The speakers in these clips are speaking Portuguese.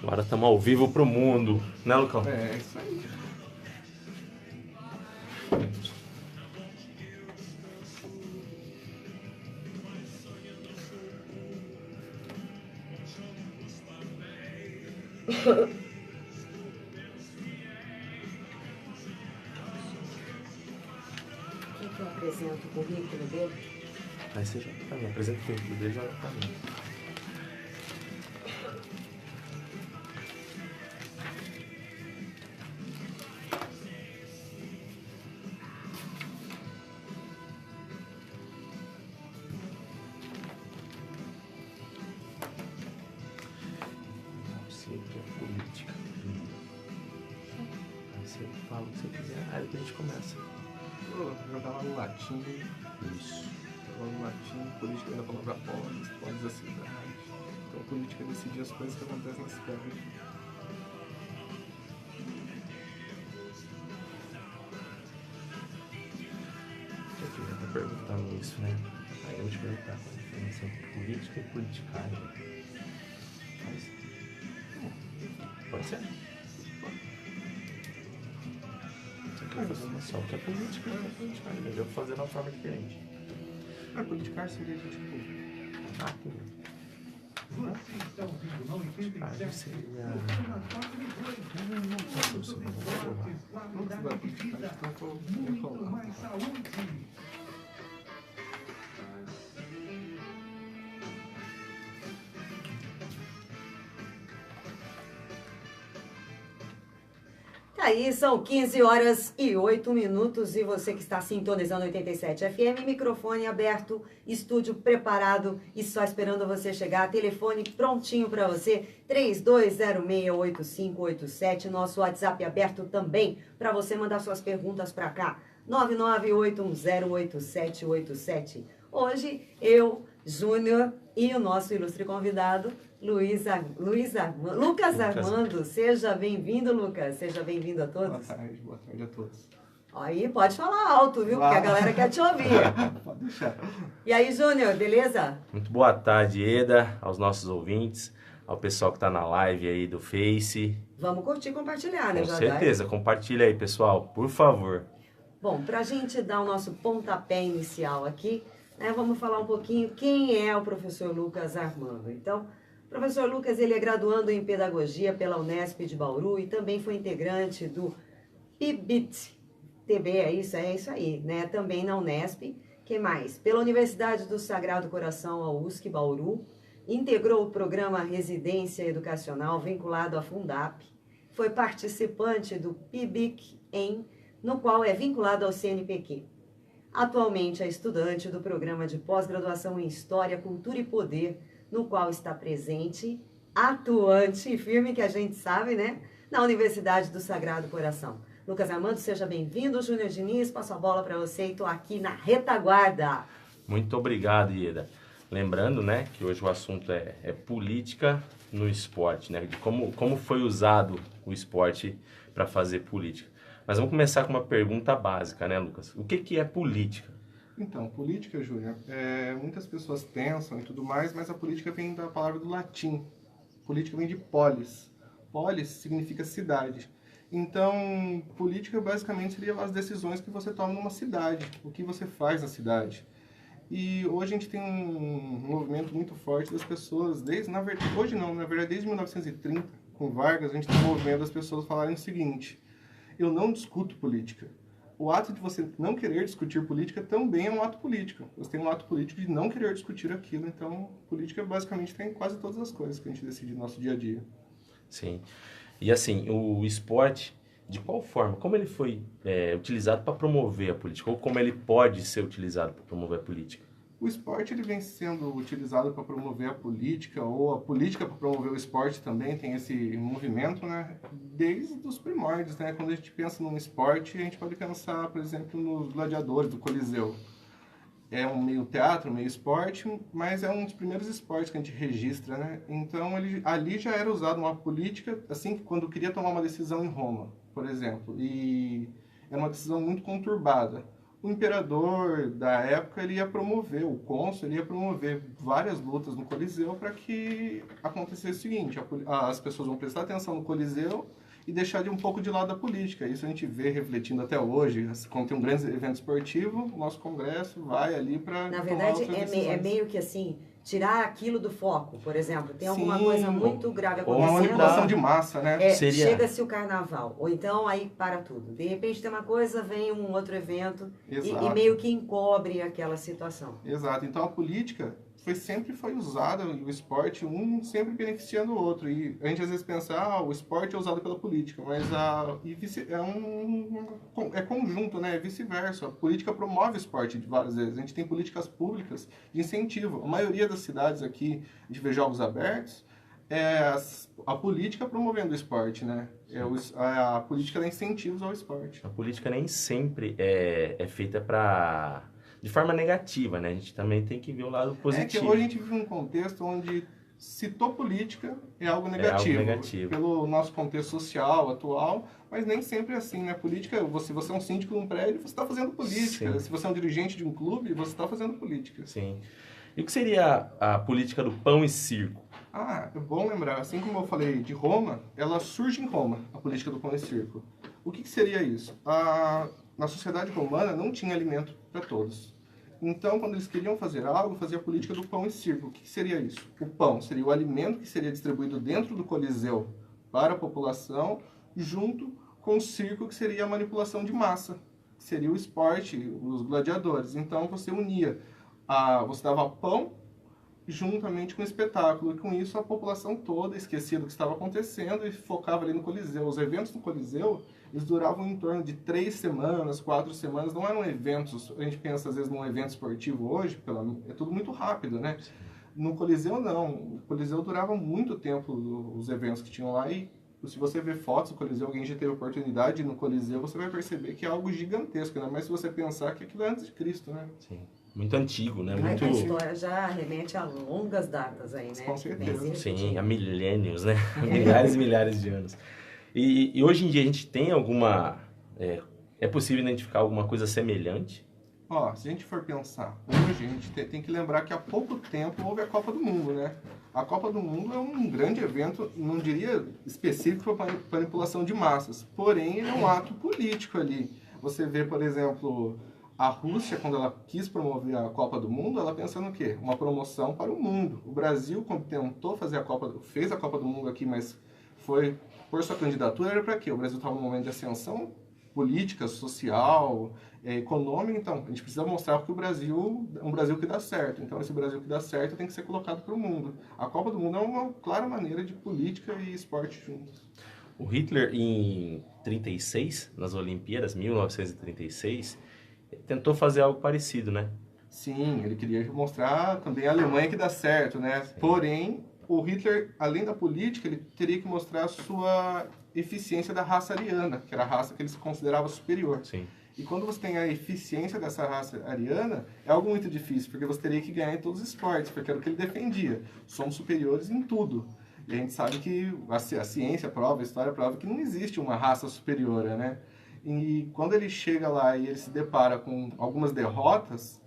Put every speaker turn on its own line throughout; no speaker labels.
Agora estamos ao vivo pro mundo, né, Lucão?
É isso aí.
Quer que eu apresento o currículo dele?
Aí você já tá me apresenta o currículo dele, já tá me. Sempre é política. Aí você fala o que você quiser, aí que a gente começa.
Vou jogar lá no latim.
Isso.
Jogar no latim, política da palavra polis da cidade. Então, política é decidir as coisas que acontecem na cidade.
Eu já tá perguntando isso, né? Aí eu vou te perguntar qual a diferença entre política e politicagem. Mas... Pode ser? Você quer fazer uma só que é política, né? Politicagem. Eu vou fazer de uma forma diferente.
Politicar seria tipo.
Politicagem seria... Não posso ser
Não se vai politicar, então eu vou falar.
Aí são 15 horas e 8 minutos e você que está sintonizando 87 FM, microfone aberto, estúdio preparado e só esperando você chegar, telefone prontinho para você, 32068587, nosso WhatsApp aberto também para você mandar suas perguntas para cá, 998108787. Hoje eu, Júnior e o nosso ilustre convidado, Lucas Armando. Seja bem-vindo, Lucas. Seja bem-vindo a todos.
Boa tarde a todos.
Aí, pode falar alto, viu? Porque a galera quer te ouvir.
Pode deixar.
E aí, Júnior, beleza?
Muito boa tarde, Eda, aos nossos ouvintes, ao pessoal que está na live aí do Face.
Vamos curtir e compartilhar, né,
Com
Jadai?
certeza, compartilha aí, pessoal, por favor.
Bom, para a gente dar o nosso pontapé inicial aqui, né, vamos falar um pouquinho quem é o professor Lucas Armando. Então, o professor Lucas, ele é graduando em Pedagogia pela Unesp de Bauru e também foi integrante do PIBIT-TB, é isso aí, né? Também na Unesp. Que mais? Pela Universidade do Sagrado Coração, a USC Bauru, integrou o programa Residência Educacional vinculado à Fundap, foi participante do PIBIC-EM, no qual é vinculado ao CNPq. Atualmente é estudante do programa de pós-graduação em História, Cultura e Poder, no qual está presente, atuante e firme, que a gente sabe, né? Na Universidade do Sagrado Coração. Lucas Armando, seja bem-vindo. Júnior Diniz, passo a bola para você e estou aqui na retaguarda.
Muito obrigado, Ieda. Lembrando, né, que hoje o assunto é política no esporte, né? De como foi usado o esporte para fazer política. Mas vamos começar com uma pergunta básica, né, Lucas? O que é política?
Então, política, Júnior, muitas pessoas pensam e tudo mais, mas a política vem da palavra do latim. Política vem de polis. Polis significa cidade. Então, política basicamente seria as decisões que você toma numa cidade, o que você faz na cidade. E hoje a gente tem um movimento muito forte das pessoas, desde 1930, com Vargas, a gente tem um movimento das pessoas falarem o seguinte: eu não discuto política. O ato de você não querer discutir política também é um ato político. Você tem um ato político de não querer discutir aquilo. Então, política basicamente tem quase todas as coisas que a gente decide no nosso dia a dia.
Sim. E assim, o esporte, de qual forma? Como ele foi utilizado para promover a política? Ou como ele pode ser utilizado para promover a política?
O esporte ele vem sendo utilizado para promover a política, ou a política para promover o esporte também, tem esse movimento, né? Desde os primórdios, né? Quando a gente pensa num esporte, a gente pode pensar, por exemplo, nos gladiadores do Coliseu. É um meio teatro, meio esporte, mas é um dos primeiros esportes que a gente registra, né? Então, ali já era usado uma política, assim, quando queria tomar uma decisão em Roma, por exemplo, e era uma decisão muito conturbada. o imperador da época ele ia promover, o cônsul ele ia promover várias lutas no Coliseu para que acontecesse o seguinte, as pessoas vão prestar atenção no Coliseu e deixar de um pouco de lado a política. Isso a gente vê refletindo até hoje. Quando tem um grande evento esportivo, o nosso Congresso vai ali para
Na verdade, é meio que assim, tirar aquilo do foco. Por exemplo, tem alguma coisa muito grave
acontecendo. Ou uma manipulação de massa, né?
Chega-se o carnaval, ou então aí para tudo. De repente tem uma coisa, vem um outro evento e meio que encobre aquela situação.
Exato. Então a política sempre foi usada, e o esporte, um sempre beneficiando o outro. E a gente às vezes pensa, o esporte é usado pela política, mas é conjunto, né? É vice-versa. A política promove o esporte de várias vezes. A gente tem políticas públicas de incentivo. A maioria das cidades aqui, de ver jogos abertos, a política promovendo o esporte, né? A política dá incentivos ao esporte.
A política nem sempre é feita de forma negativa, né? A gente também tem que ver o lado positivo.
É que hoje a gente vive um contexto onde citou política é algo negativo. Pelo nosso contexto social atual, mas nem sempre é assim, né? Política, se você é um síndico de um prédio, você está fazendo política. Sim. Se você é um dirigente de um clube, você está fazendo política.
Sim. E o que seria a política do pão e circo?
É bom lembrar, assim como eu falei de Roma, ela surge em Roma, a política do pão e circo. O que seria isso? Na sociedade romana não tinha alimento para todos. Então, quando eles queriam fazer algo, fazia a política do pão e circo. O que seria isso? O pão seria o alimento que seria distribuído dentro do Coliseu para a população, junto com o circo, que seria a manipulação de massa, que seria o esporte, os gladiadores. Então, você unia, você dava pão juntamente com o espetáculo, e com isso a população toda esquecia do que estava acontecendo e focava ali no Coliseu. Os eventos no Coliseu, eles duravam em torno de 3 semanas, 4 semanas, não eram eventos, a gente pensa às vezes num evento esportivo hoje, é tudo muito rápido, né? No Coliseu não, o Coliseu durava muito tempo, os eventos que tinham lá, e se você ver fotos do Coliseu, alguém já teve oportunidade no Coliseu, você vai perceber que é algo gigantesco, né? Mas se você pensar que aquilo é antes de Cristo, né?
Sim. Muito antigo, né?
A história já remete a longas datas aí, né?
Com certeza.
Sim, a milênios, né? Milhares e milhares de anos. E hoje em dia a gente tem alguma... É possível identificar alguma coisa semelhante?
Se a gente for pensar, hoje a gente tem que lembrar que há pouco tempo houve a Copa do Mundo, né? A Copa do Mundo é um grande evento, não diria específico para manipulação de massas, porém ele é um ato político ali. Você vê, por exemplo, a Rússia, quando ela quis promover a Copa do Mundo, ela pensa no quê? Uma promoção para o mundo. O Brasil, quando tentou fez a Copa do Mundo aqui, mas foi por sua candidatura, era para quê? O Brasil estava num momento de ascensão política, social, econômica, então a gente precisa mostrar que o Brasil é um Brasil que dá certo. Então esse Brasil que dá certo tem que ser colocado para o mundo. A Copa do Mundo é uma clara maneira de política e esporte juntos.
O Hitler, em 36, nas Olimpíadas, 1936, tentou fazer algo parecido, né?
Sim, ele queria mostrar também a Alemanha que dá certo, né? Sim. Porém, o Hitler, além da política, ele teria que mostrar a sua eficiência da raça ariana, que era a raça que ele se considerava superior.
Sim.
E quando você tem a eficiência dessa raça ariana, é algo muito difícil, porque você teria que ganhar em todos os esportes, porque era o que ele defendia. Somos superiores em tudo. E a gente sabe que a ciência prova, a história prova que não existe uma raça superior, né? E quando ele chega lá e ele se depara com algumas derrotas,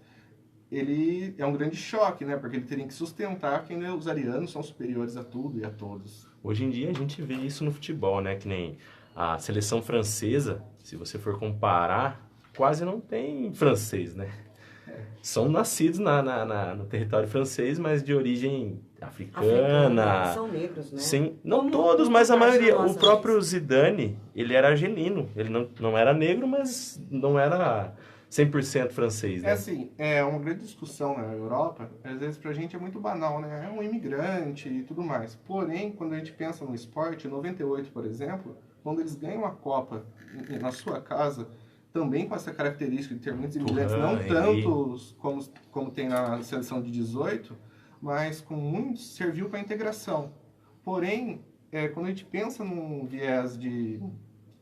ele é um grande choque, né? Porque ele teria que sustentar que os arianos são superiores a tudo e a todos.
Hoje em dia a gente vê isso no futebol, né? Que nem a seleção francesa, se você for comparar, quase não tem francês, né? São nascidos no território francês, mas de origem africana.
São negros, né?
Sim, não todos, mas a maioria. O próprio Zidane, ele era argelino. Ele não era negro, mas não era 100% francês, né?
É assim, é uma grande discussão na Europa, às vezes pra gente é muito banal, né? É um imigrante e tudo mais. Porém, quando a gente pensa no esporte, em 98, por exemplo, quando eles ganham a Copa na sua casa, também com essa característica de ter muitos imigrantes, não tantos como tem na seleção de 18, mas com muitos, serviu para a integração. Porém, quando a gente pensa num viés de,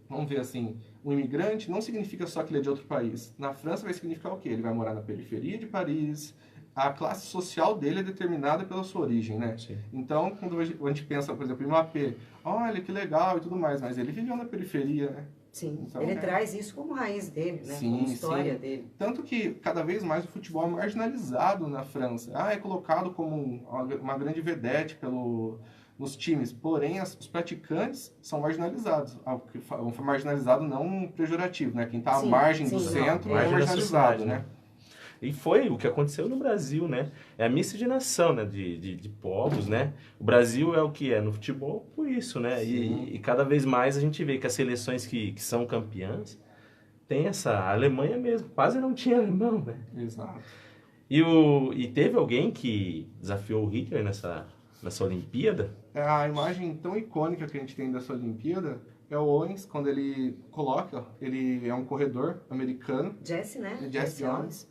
vamos ver assim, um imigrante não significa só que ele é de outro país. Na França vai significar o quê? Ele vai morar na periferia de Paris, a classe social dele é determinada pela sua origem, né?
Sim.
Então, quando a gente pensa, por exemplo, em Mbappé, olha que legal e tudo mais, mas ele viveu na periferia, né?
Sim,
Então,
ele traz isso como raiz dele, né? Como história dele.
Tanto que cada vez mais o futebol é marginalizado na França. É colocado como uma grande vedete nos times, porém os praticantes são marginalizados. Marginalizado não pejorativo, né? Quem está à margem do centro é marginalizado, né?
E foi o que aconteceu no Brasil, né? É a miscigenação, né? de povos, né? O Brasil é o que é no futebol por isso, né? E cada vez mais a gente vê que as seleções que são campeãs tem a Alemanha mesmo, quase não tinha alemão, né?
Exato.
E teve alguém que desafiou o Hitler nessa Olimpíada?
A imagem tão icônica que a gente tem dessa Olimpíada é o Owens, quando ele coloca, ele é um corredor americano.
Jesse, né?
Jesse Owens.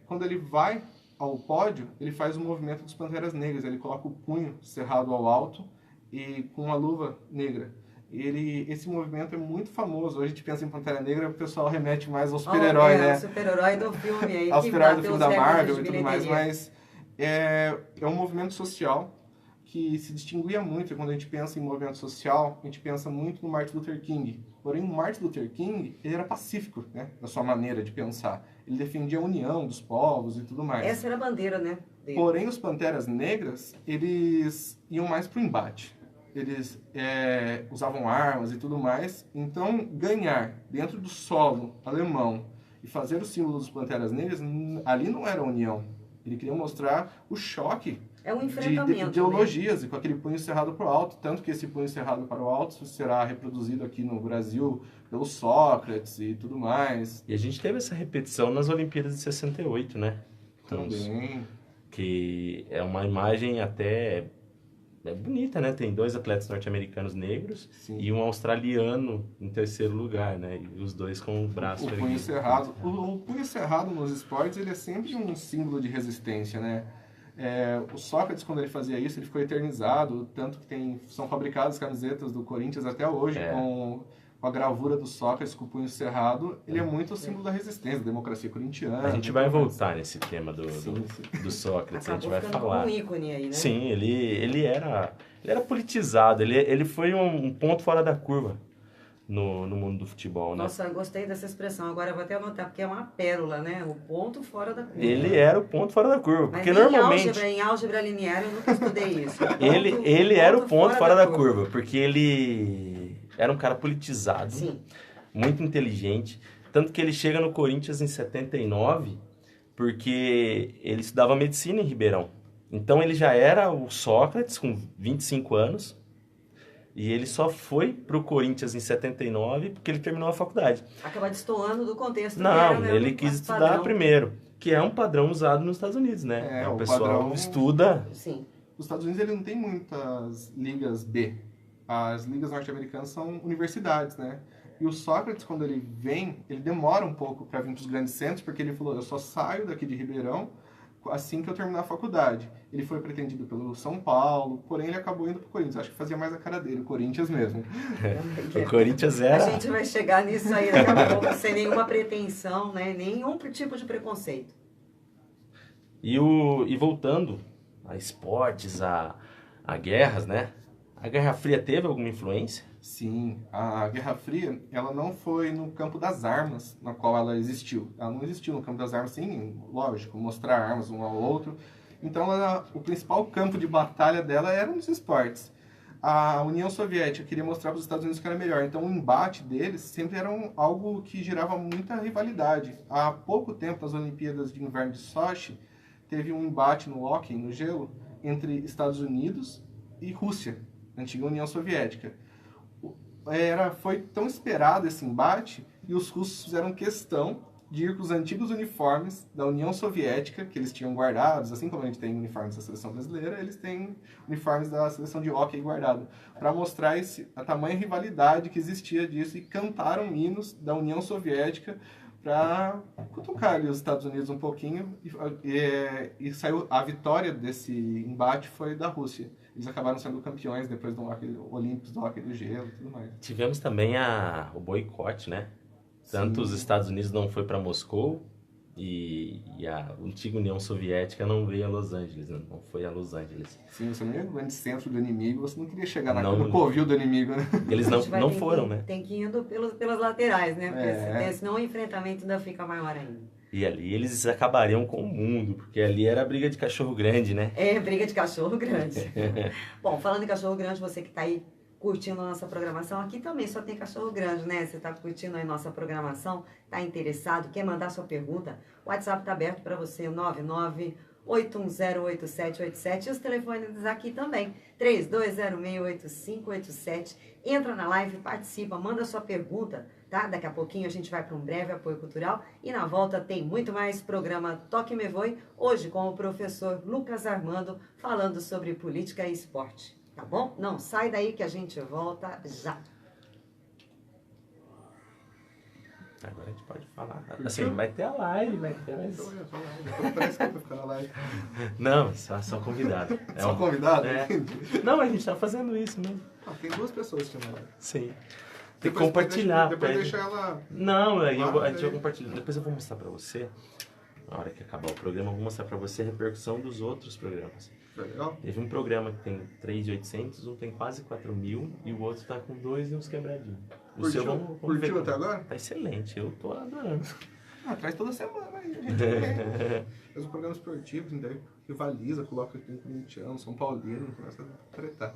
Quando ele vai ao pódio, ele faz o movimento dos Panteras Negras. Ele coloca o punho cerrado ao alto e com uma luva negra. Esse movimento é muito famoso. Hoje a gente pensa em Pantera Negra, o pessoal remete mais ao super-herói, né?
O super-herói do filme aí.
Ao super-herói do filme da Marvel e tudo mais. Mas é um movimento social que se distinguia muito. E quando a gente pensa em movimento social, a gente pensa muito no Martin Luther King. Porém, o Martin Luther King, ele era pacífico, né? Na sua maneira de pensar. Ele defendia a união dos povos e tudo mais.
Essa era a bandeira, né? Dele.
Porém, os Panteras Negras, eles iam mais pro embate. Eles usavam armas e tudo mais. Então, ganhar dentro do solo alemão e fazer o símbolo dos Panteras Negras, ali não era união. Ele queria mostrar o choque
um enfrentamento,
de ideologias, né? E com aquele punho cerrado para o alto. Tanto que esse punho cerrado para o alto será reproduzido aqui no Brasil pelo Sócrates e tudo mais.
E a gente teve essa repetição nas Olimpíadas de 68, né?
Também.
Que é uma imagem até bonita, né? Tem 2 atletas norte-americanos negros. Sim. E um australiano em terceiro lugar, né? E os dois com o braço
erguido. Punho cerrado. O punho cerrado nos esportes, ele é sempre um símbolo de resistência, né? O Sócrates, quando ele fazia isso, ele ficou eternizado, tanto que são fabricadas camisetas do Corinthians até hoje com a gravura do Sócrates com o punho cerrado. Ele é muito o símbolo da resistência, da democracia corintiana.
A gente vai voltar nesse tema do Sócrates, a gente vai falar.
Um ícone aí, né?
Sim, ele era politizado, ele foi um ponto fora da curva no mundo do futebol, né?
Nossa, eu gostei dessa expressão. Agora eu vou até anotar, porque é uma pérola, né? O ponto fora da curva.
Ele era o ponto fora da curva, porque
mas
normalmente...
em álgebra linear eu nunca estudei isso.
Ele era o ponto fora da curva, porque ele era um cara politizado, muito inteligente, tanto que ele chega no Corinthians em 79, porque ele estudava medicina em Ribeirão. Então ele já era o Sócrates, com 25 anos, e ele só foi pro Corinthians em 79 porque ele terminou a faculdade.
Acaba destoando do contexto.
Não, ele quis estudar primeiro, que é um padrão usado nos Estados Unidos, né? O pessoal padrão estuda...
Sim. Os Estados Unidos ele não tem muitas ligas B. As ligas norte-americanas são universidades, né? E o Sócrates, quando ele vem, ele demora um pouco para vir para os grandes centros, porque ele falou, eu só saio daqui de Ribeirão assim que eu terminar a faculdade. Ele foi pretendido pelo São Paulo, porém ele acabou indo pro Corinthians. Acho que fazia mais a cara dele, o Corinthians mesmo.
O Corinthians era...
A gente vai chegar nisso aí daqui a pouco, sem nenhuma pretensão, né? Nenhum tipo de preconceito.
E voltando a esportes, a guerras, né? A Guerra Fria teve alguma influência?
Sim, a Guerra Fria, ela não foi no campo das armas na qual ela existiu. Ela não existiu no campo das armas, sim, lógico, mostrar armas um ao outro. Então, o principal campo de batalha dela era nos esportes. A União Soviética queria mostrar para os Estados Unidos que era melhor. Então, o embate deles sempre era algo que gerava muita rivalidade. Há pouco tempo, nas Olimpíadas de Inverno de Sochi, teve um embate no hóquei, no gelo, entre Estados Unidos e Rússia, antiga União Soviética. Foi tão esperado esse embate e os russos fizeram questão de ir com os antigos uniformes da União Soviética, que eles tinham guardados, assim como a gente tem uniformes da seleção brasileira, eles têm uniformes da seleção de hóquei guardado, para mostrar a tamanha rivalidade que existia disso, e cantaram hinos da União Soviética para cutucar ali os Estados Unidos um pouquinho, e saiu a vitória desse embate foi da Rússia. Eles acabaram sendo campeões depois do Olímpicos, do hóquei do gelo e tudo mais.
Tivemos também o boicote, né? Tanto os Estados Unidos não foi para Moscou, E a antiga União Soviética não veio a Los Angeles, né? Não foi a Los Angeles.
Sim, você não ia no grande centro do inimigo, você não queria chegar
Não.
no covil do inimigo, né?
Eles não foram, né?
Tem que ir indo pelas laterais, né? Porque
É.
senão o enfrentamento ainda fica maior ainda.
E ali eles acabariam com o mundo, porque ali era briga de cachorro grande, né?
É, briga de cachorro grande. Bom, falando em cachorro grande, você que está aí curtindo a nossa programação, aqui também só tem cachorro grande, né? Você está curtindo aí nossa programação, está interessado, quer mandar sua pergunta? O WhatsApp está aberto para você, 998108787 e os telefones aqui também, 32068587. Entra na live, participa, manda sua pergunta, tá? Daqui a pouquinho a gente vai para um breve apoio cultural e na volta tem muito mais programa Toque Me Voe, hoje com o professor Lucas Armando falando sobre política e esporte. Tá bom? Não, sai daí que a gente volta já.
Agora a gente pode falar. Assim, vai ter a live, vai ter mais...
Parece que eu vou ficar na live.
Não, só convidado.
Só convidado?
É. Não, a gente tá fazendo isso mesmo.
Ah, tem 2 pessoas que chamam.
Sim. Tem que compartilhar.
Depois
pede.
deixa ela...
Não, aí a gente vai
aí.
compartilhar. Depois eu vou mostrar pra você, na hora que acabar o programa, eu vou mostrar pra você a repercussão dos outros programas.
Legal?
Teve um programa que tem 3.800, um tem quase 4.000 e o outro tá com 2 e uns quebradinhos. O seu, vamos ver
Curtiu
como-
até agora?
Tá excelente, eu tô adorando.
Ah, traz toda semana aí, a gente faz um programa esportivo, daí rivaliza, coloca aqui um corintiano, São Paulino, começa a tretar.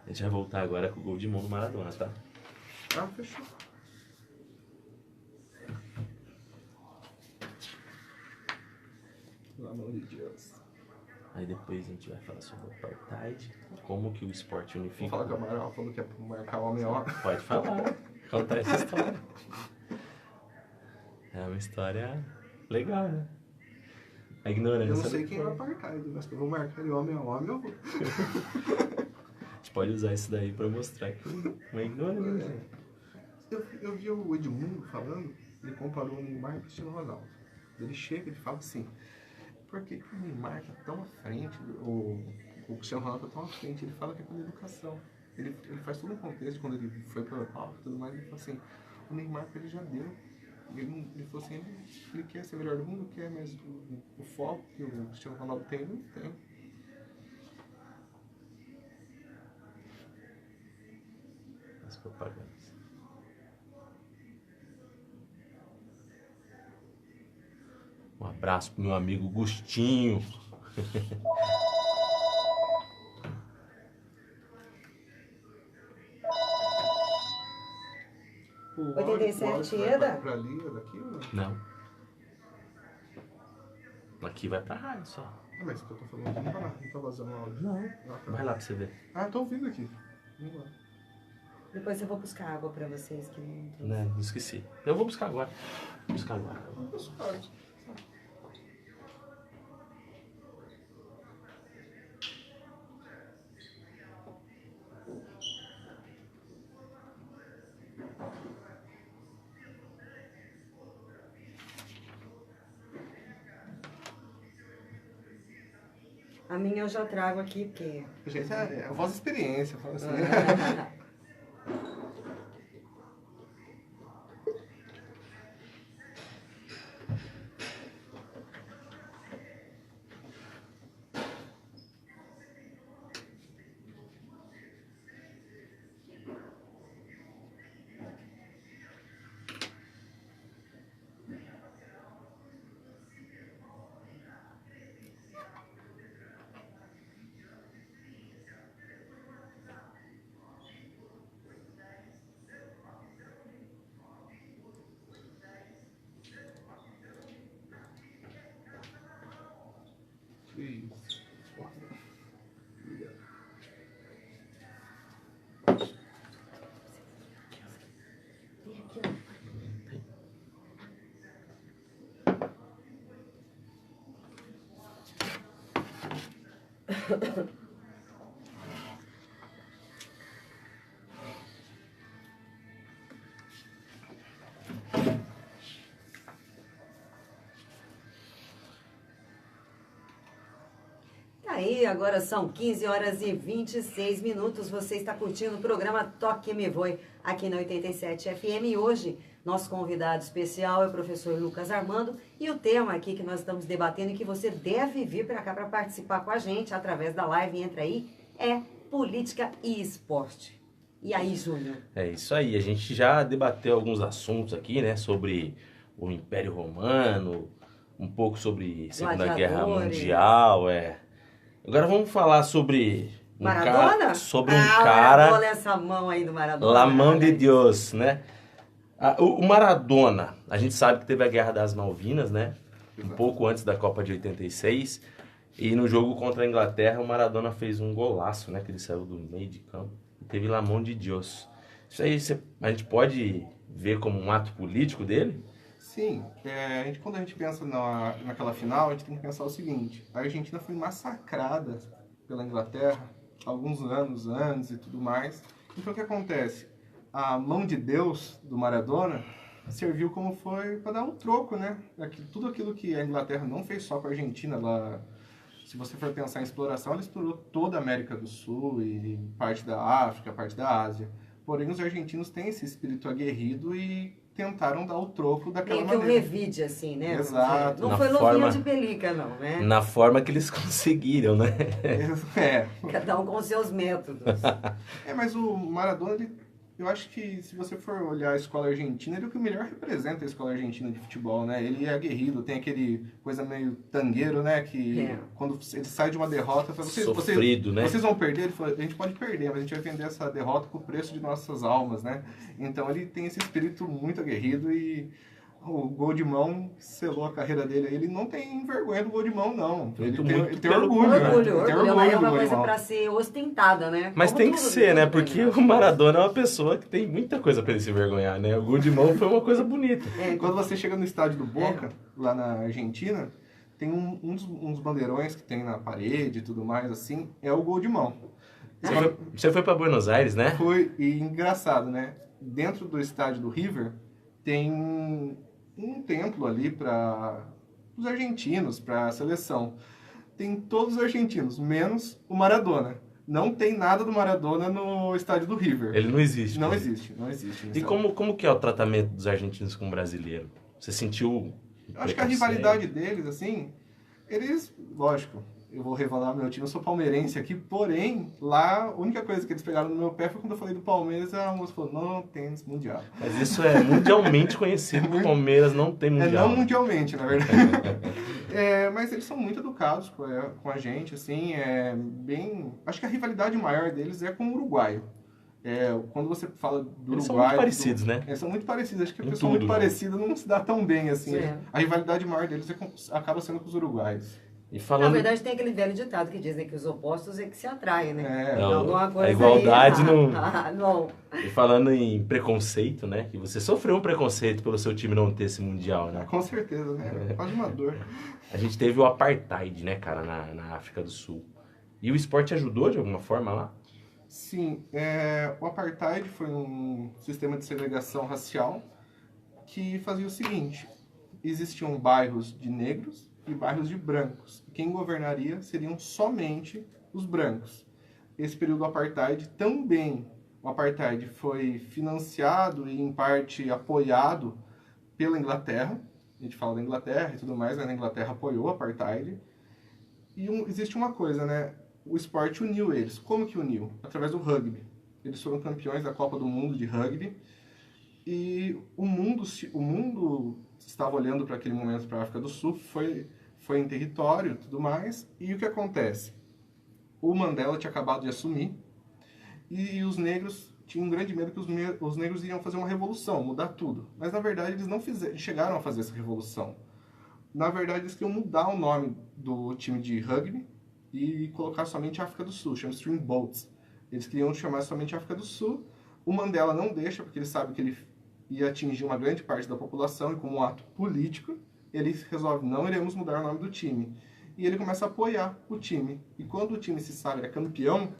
A gente vai voltar agora com o gol de mão do Maradona, tá?
Ah, fechou. Pelo amor de Deus.
Aí depois a gente vai falar sobre o apartheid, como que o esporte
Vou
unifica.
falar que o Amaral falou que é pra marcar o homem ó.
Pode falar, contar essa história. É uma história legal, né? A ignorância.
Eu não sei
do
quem é o
povo.
apartheid, mas que eu vou marcar ele homem a homem, eu vou.
A gente pode usar isso daí pra mostrar que não é ignorância.
Eu vi o Edmundo falando, ele comparou o Neymar com o Cristiano Ronaldo. Ele chega e fala assim, por que que o Neymar tá tão à frente, o Cristiano Ronaldo tá tão à frente? Ele fala que é pela educação. Ele faz todo um contexto quando ele foi para a Europa e tudo mais, ele fala assim, o Neymar ele já deu. Ele falou assim, ele quer ser o melhor do mundo, quer, mas o foco que o Cristiano Ronaldo tem, ele não tem.
As propagandas. Um abraço pro meu amigo Gustinho.
O
87
áudio
Eda?
pra ali, é daqui ou não?
Não. Aqui vai pra rádio só.
Ah, mas o que eu tô falando aqui não tá vazando o áudio.
Não.
Ah, tá.
Vai lá pra você ver.
Ah, tô ouvindo aqui. Vamos lá.
Depois eu vou buscar água para vocês que não trouxe.
Né, não esqueci. Eu vou buscar agora. Vou buscar agora.
Vamos lá.
A minha eu já trago aqui, porque...
Gente, é a voz experiência, fala assim. Isso. Obrigado.
aí, agora são 15 horas e 26 minutos. Você está curtindo o programa Toque Me Voe aqui na 87 FM. E hoje, nosso convidado especial é o professor Lucas Armando. E o tema aqui que nós estamos debatendo e que você deve vir para cá para participar com a gente através da live, entra aí, é política e esporte. E aí, Júnior?
É isso aí, a gente já debateu alguns assuntos aqui, né, sobre o Império Romano, um pouco sobre Segunda Guerra Mundial, Agora vamos falar sobre
Maradona?
cara,
olha essa mão aí do Maradona.
La mão de Deus, né? O Maradona, a gente sabe que teve a Guerra das Malvinas, né? Um pouco antes da Copa de 86, e no jogo contra a Inglaterra, o Maradona fez um golaço, né, que ele saiu do meio de campo. Teve La mão de Deus. Isso aí a gente pode ver como um ato político dele?
Sim. Quando a gente pensa naquela final, a gente tem que pensar o seguinte. A Argentina foi massacrada pela Inglaterra alguns anos antes e tudo mais. Então o que acontece? A mão de Deus do Maradona serviu como foi para dar um troco, né? Tudo aquilo que a Inglaterra não fez só com a Argentina, se você for pensar em exploração, ela explorou toda a América do Sul e parte da África, parte da Ásia. Porém, os argentinos têm esse espírito aguerrido e tentaram dar o troco daquela maneira.
Meio que um revide, assim, né?
Exato.
Não foi luvinha de pelica, não, né?
Na forma que eles conseguiram, né?
Cada um com seus métodos.
Mas o Maradona, eu acho que se você for olhar a escola argentina, ele é o que melhor representa a escola argentina de futebol, né? Ele é aguerrido, tem aquele coisa meio tangueiro, né? Que quando ele sai de uma derrota, fala,
sofrido, né?
Vocês vão perder? Ele fala, a gente pode perder, mas a gente vai vender essa derrota com o preço de nossas almas, né? Então ele tem esse espírito muito aguerrido e o gol de mão selou a carreira dele. Ele não tem vergonha do gol de mão, não. Ele tem orgulho.
Orgulho é uma coisa para ser ostentada, né?
Mas tem que ser, né? Porque o Maradona é uma pessoa que tem muita coisa para ele se vergonhar, né? O gol de mão foi uma coisa bonita.
Quando você chega no estádio do Boca, lá na Argentina, tem uns bandeirões que tem na parede e tudo mais, assim, é o gol de mão.
Você foi para Buenos Aires, né?
Foi, e engraçado, né? Dentro do estádio do River, tem um templo ali para os argentinos, para a seleção. Tem todos os argentinos, menos o Maradona. Não tem nada do Maradona no estádio do River.
Ele não existe.
Não existe.
E como que é o tratamento dos argentinos com o brasileiro? Você sentiu...
Acho que a rivalidade deles, assim, eles, lógico, eu vou revelar meu time, eu sou palmeirense aqui, porém, lá, a única coisa que eles pegaram no meu pé foi quando eu falei do Palmeiras, a moça falou, não tem mundial.
Mas isso é mundialmente conhecido, que o Palmeiras não tem mundial.
Não mundialmente, na verdade. Mas eles são muito educados com a gente, assim, acho que a rivalidade maior deles é com o uruguaio. Quando você fala do Uruguai...
Eles são muito parecidos, né?
São muito parecidos. Acho que a pessoa muito parecida não se dá tão bem, assim.
Sim.
A rivalidade maior deles acaba sendo com os uruguaios.
Na verdade, tem aquele velho ditado que dizem que os opostos é que se atraem, né?
Alguma coisa a igualdade
aí,
não...
não.
E falando em preconceito, né? Que você sofreu um preconceito pelo seu time não ter esse mundial, né?
Com certeza, né? Quase uma dor.
A gente teve o apartheid, né, cara, na África do Sul. E o esporte ajudou de alguma forma lá?
Sim. O apartheid foi um sistema de segregação racial que fazia o seguinte. Existiam bairros de negros e bairros de brancos. Quem governaria seriam somente os brancos. Esse período do apartheid também, o apartheid foi financiado e em parte apoiado pela Inglaterra. A gente fala da Inglaterra e tudo mais, né? A Inglaterra apoiou o apartheid. E existe uma coisa, né? O esporte uniu eles. Como que uniu? Através do rugby. Eles foram campeões da Copa do Mundo de rugby. E o mundo estava olhando para aquele momento para a África do Sul, foi em território e tudo mais. E o que acontece? O Mandela tinha acabado de assumir e os negros tinham um grande medo que os negros iriam fazer uma revolução, mudar tudo. Mas, na verdade, eles não chegaram a fazer essa revolução. Na verdade, eles queriam mudar o nome do time de rugby e colocar somente África do Sul, chama Streamboats. Eles queriam chamar somente África do Sul. O Mandela não deixa, porque ele sabe que ele ia atingir uma grande parte da população e como um ato político, ele resolve, não iremos mudar o nome do time. E ele começa a apoiar o time. E quando o time se sabe é campeão,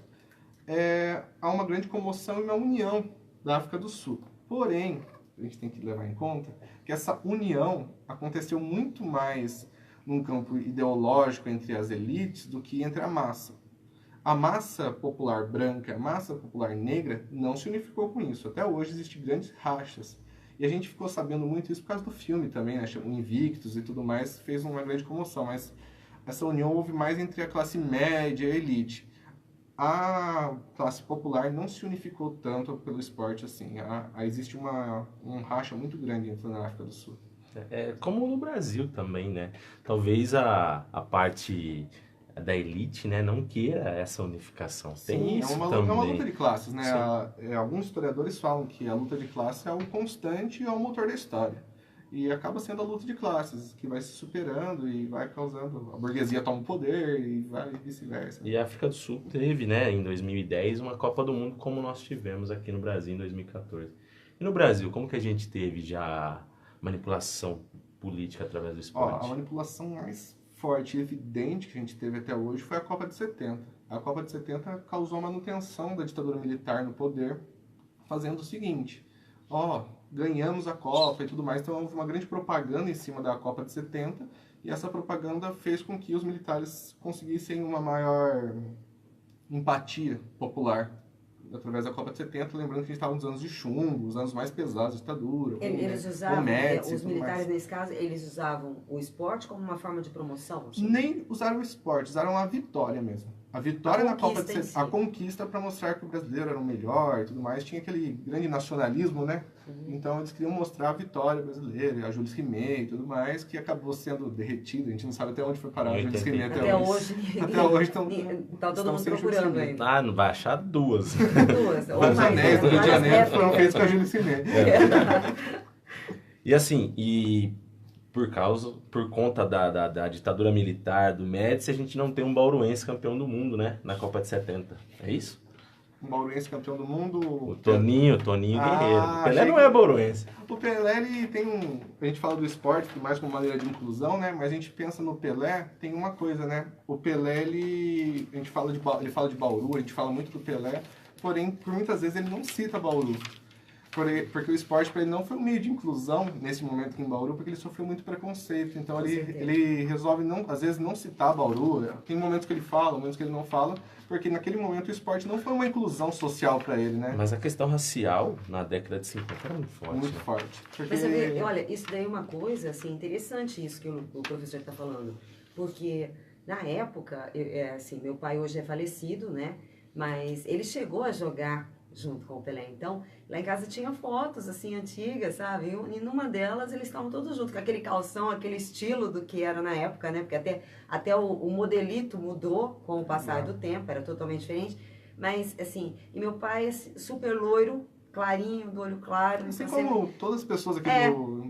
há uma grande comoção e uma união da África do Sul. Porém, a gente tem que levar em conta que essa união aconteceu muito mais num campo ideológico entre as elites do que entre a massa. A massa popular branca, a massa popular negra não se unificou com isso. Até hoje existem grandes rachas. E a gente ficou sabendo muito isso por causa do filme também, né? O Invictus e tudo mais, fez uma grande comoção. Mas essa união houve mais entre a classe média e a elite. A classe popular não se unificou tanto pelo esporte assim. Existe um racha muito grande entre na África do Sul.
É como no Brasil também, né? Talvez a parte da elite, né, não queira essa unificação. Tem
Sim,
isso
é uma
também.
luta de classes, né? Alguns historiadores falam que a luta de classes é o constante e é o motor da história. E acaba sendo a luta de classes, que vai se superando e vai causando... A burguesia toma o poder e vai vice-versa.
E a África do Sul teve, né, em 2010, uma Copa do Mundo como nós tivemos aqui no Brasil em 2014. E no Brasil, como que a gente teve já manipulação política através do esporte?
A manipulação mais forte e evidente que a gente teve até hoje foi a Copa de 70. A Copa de 70 causou a manutenção da ditadura militar no poder, fazendo o seguinte: ganhamos a Copa e tudo mais, então houve uma grande propaganda em cima da Copa de 70, e essa propaganda fez com que os militares conseguissem uma maior empatia popular através da Copa de 70, lembrando que a gente estava nos anos de chumbo, os anos mais pesados da ditadura.
Eles usavam,
Médici,
os militares
mais.
nesse caso, eles usavam o esporte como uma forma de promoção? Assim?
Nem usaram o esporte, usaram a vitória mesmo. A vitória na Copa de 70,
si.
a conquista para mostrar que o brasileiro era o melhor e tudo mais, tinha aquele grande nacionalismo, né? Então eles queriam mostrar a vitória brasileira, a Jules Rimet e tudo mais, que acabou sendo derretida. A gente não sabe até onde foi parar a Jules Rimet
até hoje.
Até hoje
tá todo mundo procurando ainda.
Não vai achar duas.
Duas.
Os anéis do Rio de Janeiro foram feitos com a Jules Rimet.
E assim, por conta da ditadura militar, do Médici, a gente não tem um bauruense campeão do mundo, né? Na Copa de 70. É isso?
Um bauruense campeão do mundo.
O Toninho Guerreiro. O Pelé não é bauruense.
O Pelé, ele tem a gente fala do esporte mais como maneira de inclusão, né? Mas a gente pensa no Pelé, tem uma coisa, né? O Pelé, ele fala de Bauru, a gente fala muito do Pelé, porém, por muitas vezes ele não cita Bauru. Porque o esporte para ele não foi um meio de inclusão nesse momento aqui em Bauru, porque ele sofreu muito preconceito. Então ele resolve, às vezes, não citar Bauru. Tem momentos que ele fala, momentos que ele não fala, porque naquele momento o esporte não foi uma inclusão social para ele, né?
Mas a questão racial, na década de 50, era muito forte.
Muito forte. Porque...
Mas você vê, olha, isso daí é uma coisa, assim, interessante isso que o professor está falando. Porque, na época, meu pai hoje é falecido, né? Mas ele chegou a jogar junto com o Pelé. Então, lá em casa tinha fotos, assim, antigas, sabe? E numa delas eles estavam todos juntos, com aquele calção, aquele estilo do que era na época, né? Porque até o modelito mudou com o passar do tempo, era totalmente diferente. Mas, assim, e meu pai é super loiro, clarinho, do olho claro.
Assim
então,
como todas as pessoas aqui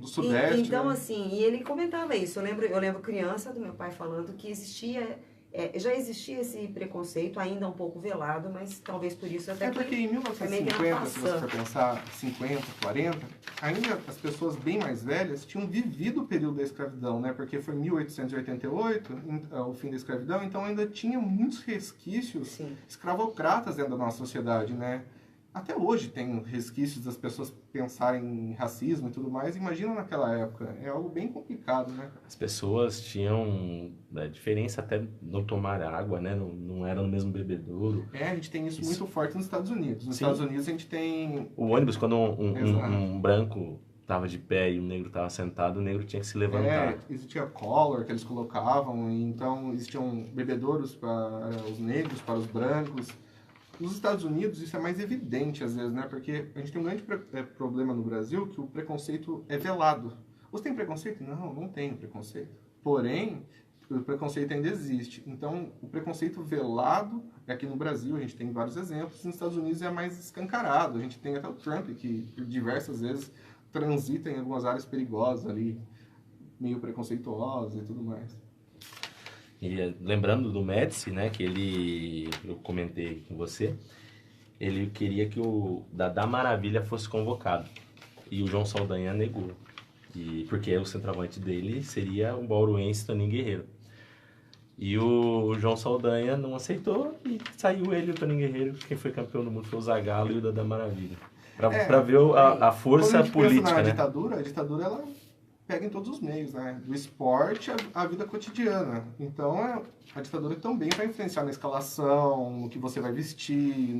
do Sudeste.
Então,
né?
assim, e ele comentava isso. Eu lembro criança do meu pai falando que já existia esse preconceito, ainda um pouco velado, mas talvez por isso até
porque em 1950, se você for pensar, 50, 40, ainda as pessoas bem mais velhas tinham vivido o período da escravidão, né? Porque foi 1888, o fim da escravidão, então ainda tinha muitos resquícios escravocratas dentro da nossa sociedade, né? Até hoje tem resquícios das pessoas pensarem em racismo e tudo mais. Imagina naquela época. É algo bem complicado, né?
As pessoas tinham diferença até não tomar água, né? Não era no mesmo bebedouro.
A gente tem isso muito forte nos Estados Unidos. Nos Estados Unidos a gente tem...
O ônibus, quando um branco estava de pé e um negro estava sentado, o negro tinha que se levantar.
Existia collar que eles colocavam. Então existiam bebedouros para os negros, para os brancos. Nos Estados Unidos isso é mais evidente às vezes, né? Porque a gente tem um grande problema no Brasil que o preconceito é velado. Você tem preconceito? Não tem preconceito. Porém, o preconceito ainda existe. Então, o preconceito velado, aqui no Brasil a gente tem vários exemplos, nos Estados Unidos é mais escancarado. A gente tem até o Trump que por diversas vezes transita em algumas áreas perigosas ali, meio preconceituosas e tudo mais.
E lembrando do Médici, né, que eu comentei com você, ele queria que o Dadá Maravilha fosse convocado. E o João Saldanha negou. Porque o centroavante dele seria o bauruense Toninho Guerreiro. E o João Saldanha não aceitou e saiu ele, o Toninho Guerreiro. Quem foi campeão do mundo foi o Zagallo e o Dadá Maravilha. Pra ver a força política,
pensa na
né?
A ditadura ela pega em todos os meios, né? Do esporte à vida cotidiana. Então, a ditadura também vai influenciar na escalação, no que você vai vestir,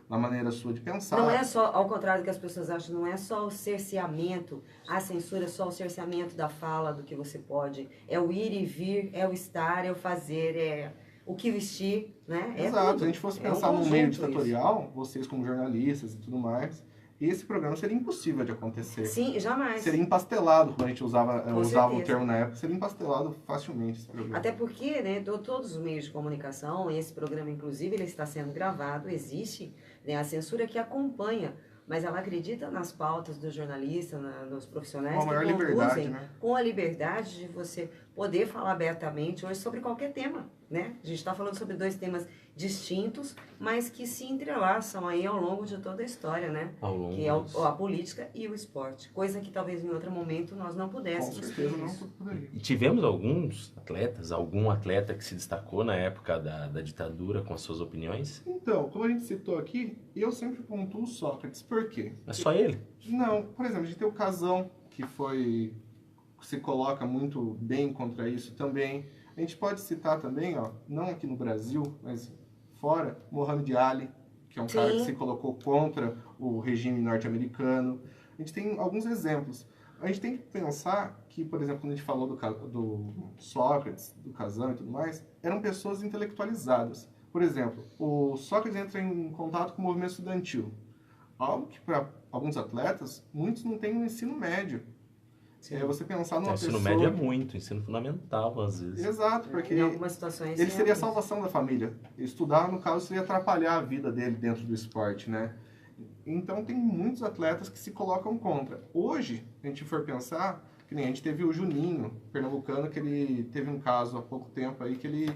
na maneira sua de pensar.
Não é só, ao contrário do que as pessoas acham, não é só o cerceamento, a censura é só o cerceamento da fala, do que você pode. É o ir e vir, é o estar, é o fazer, é o que vestir, né?
Exato.
Tudo.
Se a gente fosse pensar no meio ditatorial, vocês como jornalistas e tudo mais, esse programa seria impossível de acontecer.
Sim, jamais.
Seria empastelado, como a gente usava o
certeza.
termo na época, seria empastelado facilmente esse programa.
Até porque, né, todos os meios de comunicação, esse programa inclusive, ele está sendo gravado, existe, né, a censura que acompanha, mas ela acredita nas pautas do jornalista, nos profissionais
com a maior
que
liberdade,
conduzem,
né?
com a liberdade de você poder falar abertamente hoje sobre qualquer tema, né? A gente está falando sobre dois temas distintos, mas que se entrelaçam aí ao longo de toda a história, né? Que é a política e o esporte, coisa que talvez em outro momento nós não pudéssemos.
Com certeza não poderia.
E tivemos algum atleta que se destacou na época da ditadura com as suas opiniões?
Então, como a gente citou aqui, eu sempre pontuo o Sócrates. Por quê?
É só ele?
Não, por exemplo, a gente tem o Casão, que se coloca muito bem contra isso também. A gente pode citar também, ó, não aqui no Brasil, mas fora, Mohamed Ali, que é um cara que se colocou contra o regime norte-americano. A gente tem alguns exemplos. A gente tem que pensar que, por exemplo, quando a gente falou do Sócrates, do Casão e tudo mais, eram pessoas intelectualizadas. Por exemplo, o Sócrates entra em contato com o movimento estudantil. Algo que para alguns atletas, muitos não têm no ensino médio. É você pensar numa pessoa...
Ensino médio é muito, ensino fundamental às vezes.
Exato, porque
em algumas situações
ele seria a salvação da família. Estudar, no caso, seria atrapalhar a vida dele dentro do esporte, né? Então tem muitos atletas que se colocam contra. Hoje, a gente for pensar, que nem a gente teve o Juninho, pernambucano, que ele teve um caso há pouco tempo aí que ele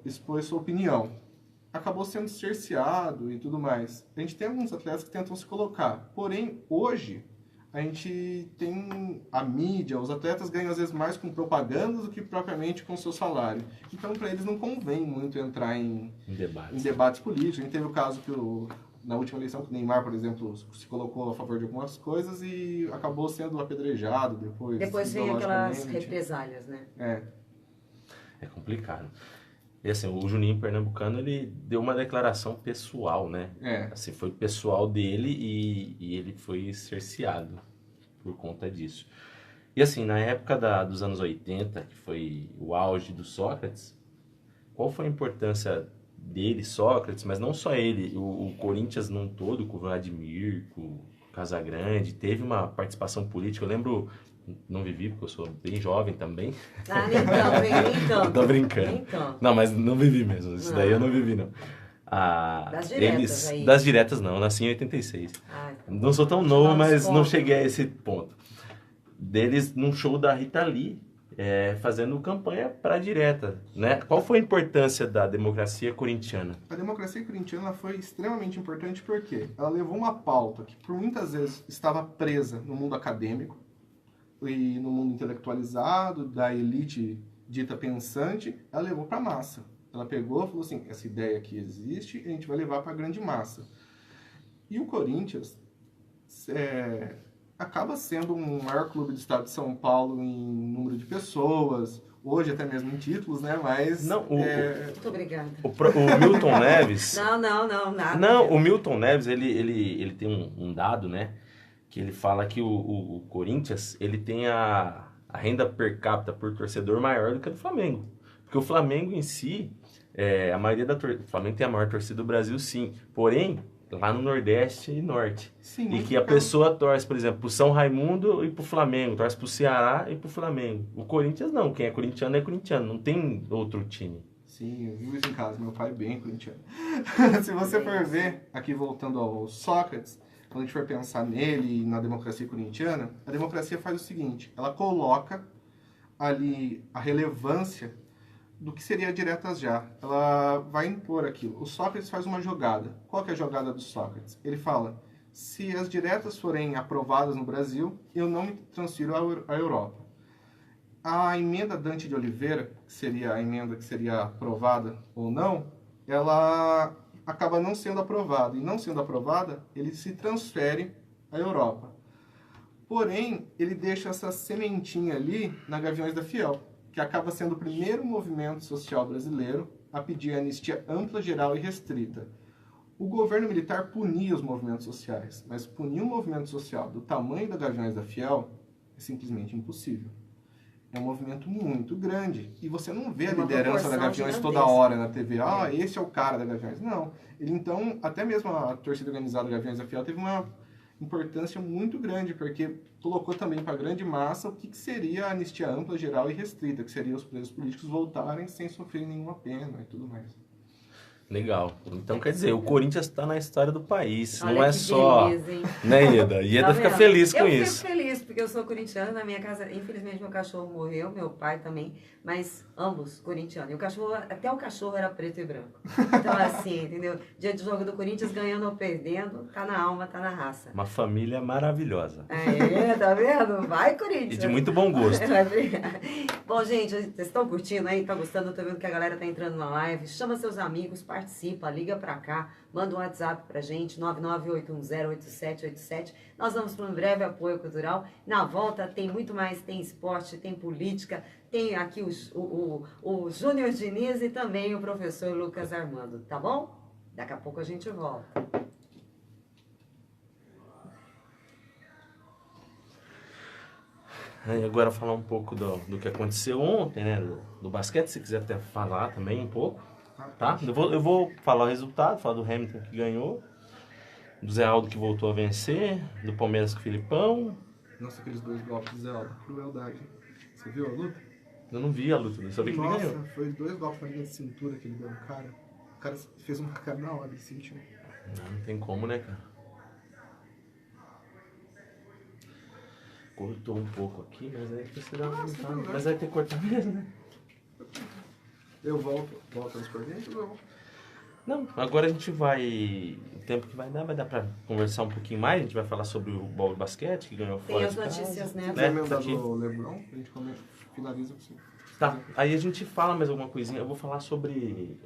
expôs sua opinião. Acabou sendo cerceado e tudo mais. A gente tem alguns atletas que tentam se colocar. Porém, hoje, a gente tem a mídia, os atletas ganham às vezes mais com propagandas do que propriamente com seu salário. Então, para eles não convém muito entrar em debates políticos. A gente teve o caso que na última eleição, que o Neymar, por exemplo, se colocou a favor de algumas coisas e acabou sendo apedrejado depois.
Depois vem aquelas represálias, né?
É complicado. E assim, o Juninho Pernambucano, ele deu uma declaração pessoal, né? Assim, foi pessoal dele e ele foi cerceado por conta disso. E assim, na época dos anos 80, que foi o auge do Sócrates, qual foi a importância dele, Sócrates, mas não só ele, o Corinthians num todo, com o Vladimir, com o Casagrande, teve uma participação política. Eu lembro... Não vivi, porque eu sou bem jovem também.
Nem tanto.
Tô brincando. Não, mas não vivi mesmo. Isso daí eu não vivi, não.
Das diretas aí.
Das diretas não, eu nasci em 86. Não sou tão novo, mas não cheguei a esse ponto. Deles num show da Rita Lee, fazendo campanha para direta, né? Qual foi a importância da democracia corintiana?
A democracia corintiana foi extremamente importante porque ela levou uma pauta que por muitas vezes estava presa no mundo acadêmico e no mundo intelectualizado, da elite dita pensante, ela levou para a massa. Ela pegou e falou assim, essa ideia aqui existe e a gente vai levar para a grande massa. E o Corinthians acaba sendo o maior clube do estado de São Paulo em número de pessoas, hoje até mesmo em títulos, né? Mas...
Muito obrigada.
O Milton Neves...
nada.
Não, o Milton Neves, ele tem um dado, né? Que ele fala que o Corinthians, ele tem a renda per capita por torcedor maior do que a do Flamengo. Porque o Flamengo em si, o Flamengo tem a maior torcida do Brasil, sim. Porém, lá no Nordeste e Norte.
Sim,
e que a pessoa torce, por exemplo, pro São Raimundo e pro Flamengo, torce pro Ceará e pro Flamengo. O Corinthians não, quem é corintiano, não tem outro time.
Sim, eu vi isso em casa, meu pai é bem corintiano. Se você for ver, aqui voltando ao Sócrates, quando a gente for pensar nele e na democracia corintiana, a democracia faz o seguinte, ela coloca ali a relevância do que seria diretas já. Ela vai impor aquilo. O Sócrates faz uma jogada. Qual que é a jogada do Sócrates? Ele fala, se as diretas forem aprovadas no Brasil, eu não me transfiro à Europa. A emenda Dante de Oliveira, que seria a emenda que seria aprovada ou não, ela acaba não sendo aprovada. E não sendo aprovada, ele se transfere à Europa. Porém, ele deixa essa sementinha ali na Gaviões da Fiel, que acaba sendo o primeiro movimento social brasileiro a pedir anistia ampla, geral e restrita. O governo militar punia os movimentos sociais, mas punir um movimento social do tamanho da Gaviões da Fiel é simplesmente impossível. É um movimento muito grande. E você não vê a liderança da Gaviões toda hora na TV. Ah, esse é o cara da Gaviões. Não. Ele, então, até mesmo a torcida organizada da Gaviões da Fiel teve uma importância muito grande, porque colocou também para a grande massa o que seria a anistia ampla, geral e restrita, que seria os presos políticos voltarem sem sofrer nenhuma pena e tudo mais.
Legal. Então, quer dizer, o Corinthians está na história do país.
Olha,
não é só...
beleza, hein?
Né, Ieda? Ieda
Tá
fica
vendo?
feliz com
eu
isso.
Eu fico feliz, porque eu sou corintiana. Na minha casa, infelizmente, meu cachorro morreu, meu pai também, mas ambos corintianos. E o cachorro, até o cachorro era preto e branco. Então, assim, entendeu? Dia do jogo do Corinthians, ganhando ou perdendo, tá na alma, tá na raça.
Uma família maravilhosa.
É, tá vendo? Vai, Corinthians!
E de muito bom gosto.
Bom, gente, vocês estão curtindo aí? Tá gostando? Eu tô vendo que a galera tá entrando na live. Chama seus amigos, participa, liga pra cá, manda um WhatsApp pra gente, 998108787. Nós vamos para um breve apoio cultural. Na volta tem muito mais, tem esporte, tem política, tem aqui o Júnior Diniz e também o professor Lucas Armando, tá bom? Daqui a pouco a gente volta.
E agora falar um pouco do que aconteceu ontem, né? Do basquete, se quiser até falar também um pouco. Tá? Eu vou falar o resultado, falar do Hamilton que ganhou, do Zé Aldo que voltou a vencer, do Palmeiras com o Filipão.
Nossa, aqueles dois golpes do Zé Aldo, crueldade. Você viu a luta?
Eu não vi a luta, eu só vi que ele ganhou.
Nossa, foi 2 golpes na linha de cintura que ele deu no cara. O cara fez uma cara na hora, ele sentiu.
Não tem como, né, cara? Cortou um pouco aqui, mas aí precisa dar uma aumentada. Mas vai ter que cortar mesmo, né?
Eu volto nos cornetos ou eu...
Não, agora a gente vai... O tempo que vai dar pra conversar um pouquinho mais. A gente vai falar sobre o bola de basquete, que ganhou
Tem
fora
as
de casa.
notícias, né?
Quiser
Tá
emendar
aqui.
do LeBron, a gente finaliza com você.
Tá, aí a gente fala mais alguma coisinha. Eu vou falar sobre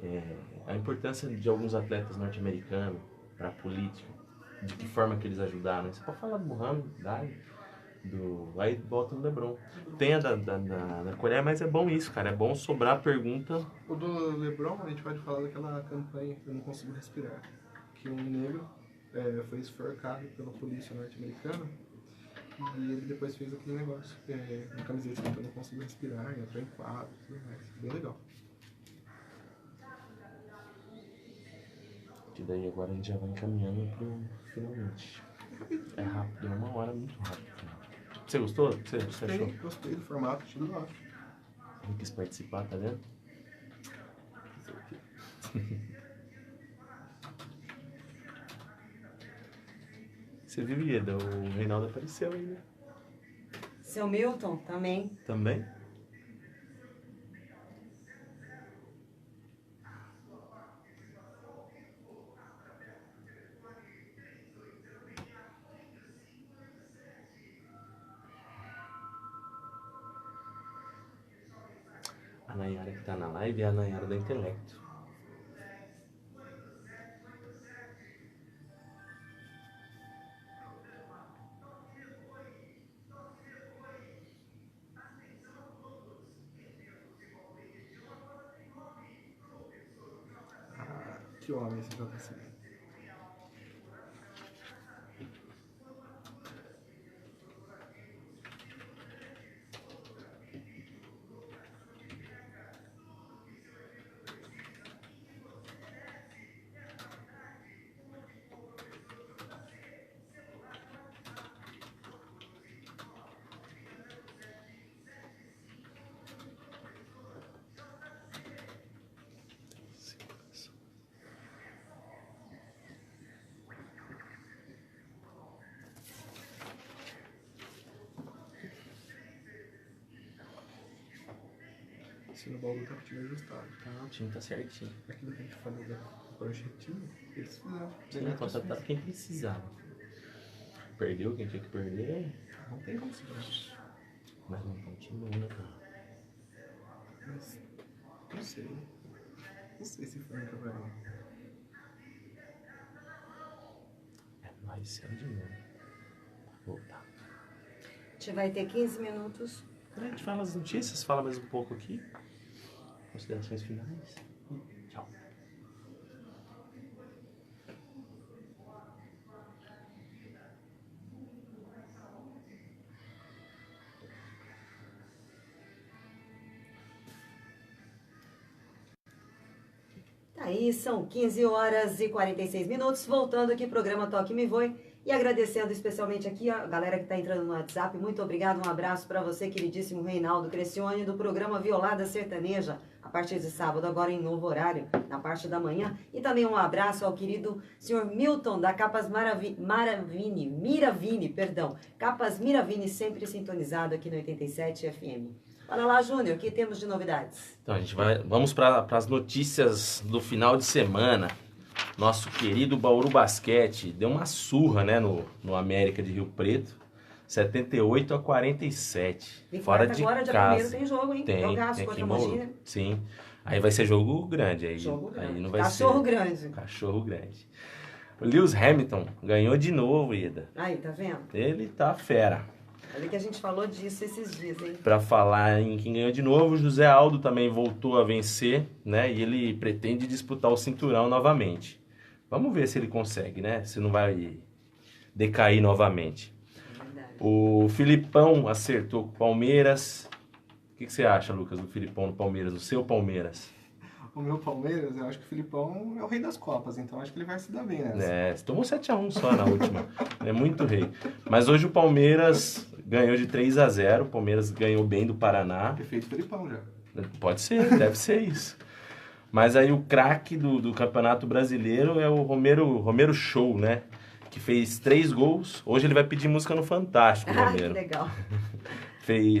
a importância de alguns atletas norte-americanos para a política, de que forma que eles ajudaram. Você pode falar do Muhammad, aí volta no LeBron. Tem a da Coreia, mas é bom isso, cara. É bom sobrar a pergunta.
O do LeBron, a gente pode falar daquela campanha Eu Não Consigo Respirar, que um negro foi esforcado pela polícia norte-americana e ele depois fez aquele negócio, uma camiseta escrito Eu Não Consigo Respirar, entrou em quadro e tudo mais. Bem legal.
E daí agora a gente já vai encaminhando pro finalmente. É rápido, é uma hora muito rápido. Você gostou? Você achou?
Gostei do formato, achei da hora.
Não quis participar, tá vendo? Você viu, Ieda? O Reinaldo apareceu aí, né?
Seu Milton também.
Também? A Nayara que tá na live é a Nayara da Intelecto.
Que homem esse JC. Se no baú tá que tinha ajustado.
Tá, o time tá certinho.
Aquilo que a gente falou da projetinho, eles fizeram.
Ele contratar quem precisava. Perdeu quem tinha que perder,
Não tem como segurar.
mas não continuou, né, cara?
Mas não sei. Não sei se foi muito bem.
É nóis, é de novo. Voltar.
A gente vai ter 15 minutos.
A gente fala as notícias, fala mais um pouco aqui. Considerações finais. Tchau.
Aí são 15 horas e 46 minutos, voltando aqui, programa Toque Me Voe, e agradecendo especialmente aqui a galera que está entrando no WhatsApp, muito obrigado, um abraço para você, queridíssimo Reinaldo Crescione, do programa Violada Sertaneja, a partir de sábado, agora em novo horário, na parte da manhã, e também um abraço ao querido senhor Milton, da Capas Miravini, Capas Miravini, sempre sintonizado aqui no 87 FM. Olha lá, Júnior, o que temos de novidades?
Então, vamos para as notícias do final de semana. Nosso querido Bauru Basquete deu uma surra, né, no América de Rio Preto, 78-47.
E
fora de
agora, dia
casa.
1º, tem jogo, hein?
Tem
Jogaço
aqui
contra
em
a
Bauru.
Mogi, né?
Sim. Aí vai ser jogo grande. Aí,
Jogo grande.
Aí não vai
Cachorro
ser...
grande.
Cachorro grande. O Lewis Hamilton ganhou de novo, Ida.
Aí, tá vendo?
Ele tá fera.
Olha que a gente falou disso esses dias, hein?
Para falar em quem ganhou de novo, o José Aldo também voltou a vencer, né? E ele pretende disputar o cinturão novamente. Vamos ver se ele consegue, né? Se não vai decair novamente.
Verdade.
O Filipão acertou com o Palmeiras. O que você acha, Lucas, do Filipão no Palmeiras, o seu Palmeiras?
O meu Palmeiras, eu acho que o Filipão é o rei das Copas, então acho que ele vai se dar bem nessa.
É, tomou 7-1 só na última. Ele é muito rei. Mas hoje o Palmeiras ganhou de 3-0. O Palmeiras ganhou bem do Paraná.
Perfeito Filipão já.
Pode ser, deve ser isso. Mas aí o craque do Campeonato Brasileiro é o Romero Show, né? Que fez 3 gols. Hoje ele vai pedir música no Fantástico,
Ah, que
Romero.
legal.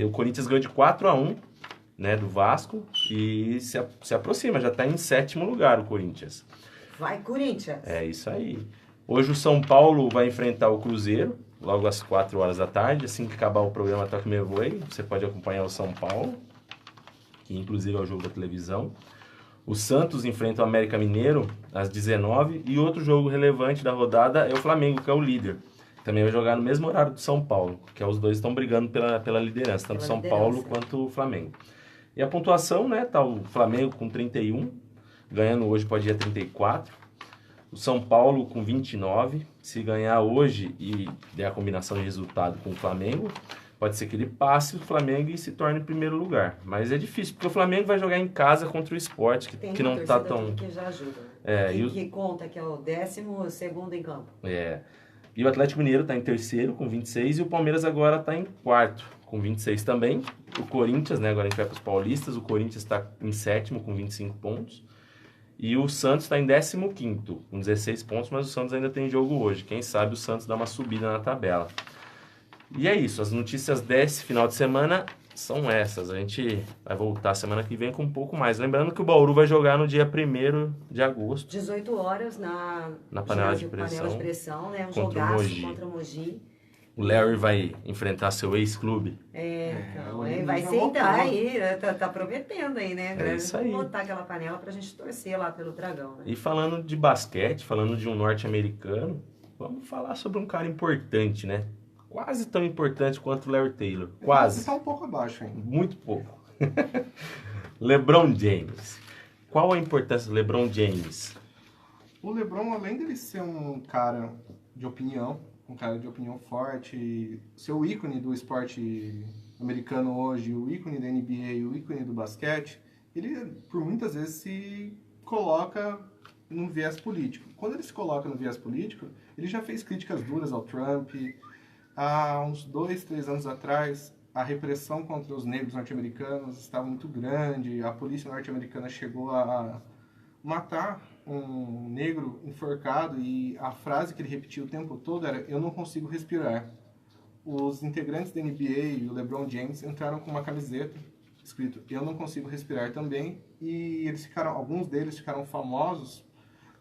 O Corinthians ganhou de 4-1, né, do Vasco. E se aproxima, já está em 7º lugar o Corinthians.
Vai, Corinthians.
É isso aí. Hoje o São Paulo vai enfrentar o Cruzeiro, logo às 4 horas da tarde. Assim que acabar o programa Toque Me Voe, você pode acompanhar o São Paulo, que inclusive é o jogo da televisão. O Santos enfrenta o América Mineiro às 19h. E outro jogo relevante da rodada é o Flamengo, que é o líder. Também vai jogar no mesmo horário do São Paulo, que os dois estão brigando pela liderança, tanto São Paulo quanto o Flamengo. E a pontuação, né? Tá o Flamengo com 31, ganhando hoje pode ir a 34. O São Paulo com 29. Se ganhar hoje e der a combinação de resultado com o Flamengo, pode ser que ele passe o Flamengo e se torne em primeiro lugar. Mas é difícil, porque o Flamengo vai jogar em casa contra o Sport, que não tá tão...
que já ajuda.
É,
que conta que é o 12º em campo.
É. E o Atlético Mineiro está em terceiro com 26 e o Palmeiras agora está em quarto com 26 também. O Corinthians, né, agora a gente vai para os paulistas, o Corinthians está em 7º com 25 pontos. E o Santos está em 15º com 16 pontos, mas o Santos ainda tem jogo hoje. Quem sabe o Santos dá uma subida na tabela. E é isso, as notícias desse final de semana são essas. A gente vai voltar semana que vem com um pouco mais. Lembrando que o Bauru vai jogar no dia 1º de agosto.
18 horas na
panela de pressão.
Panela de pressão, né? Um
Contra o
jogaço
Mogi.
contra o Mogi.
O Larry vai enfrentar seu ex-clube.
Então,
ele
vai
já
sentar
voltou.
aí, tá prometendo aí, né?
É isso aí.
Vamos botar aquela panela pra gente torcer lá pelo Dragão, né?
E falando de basquete, falando de um norte-americano, vamos falar sobre um cara importante, né? Quase tão importante quanto o Larry Taylor. Quase.
Está um pouco abaixo ainda.
Muito pouco. LeBron James. Qual a importância do LeBron James?
O LeBron, além dele ser um cara de opinião, um cara de opinião forte, ser o ícone do esporte americano hoje, o ícone da NBA, o ícone do basquete, ele por muitas vezes se coloca num viés político. Quando ele se coloca no viés político, ele já fez críticas duras ao Trump. Há uns 2, 3 anos atrás, a repressão contra os negros norte-americanos estava muito grande, a polícia norte-americana chegou a matar um negro enforcado e a frase que ele repetia o tempo todo era: "Eu não consigo respirar". Os integrantes da NBA e o LeBron James entraram com uma camiseta escrito "Eu não consigo respirar" também, e alguns deles ficaram famosos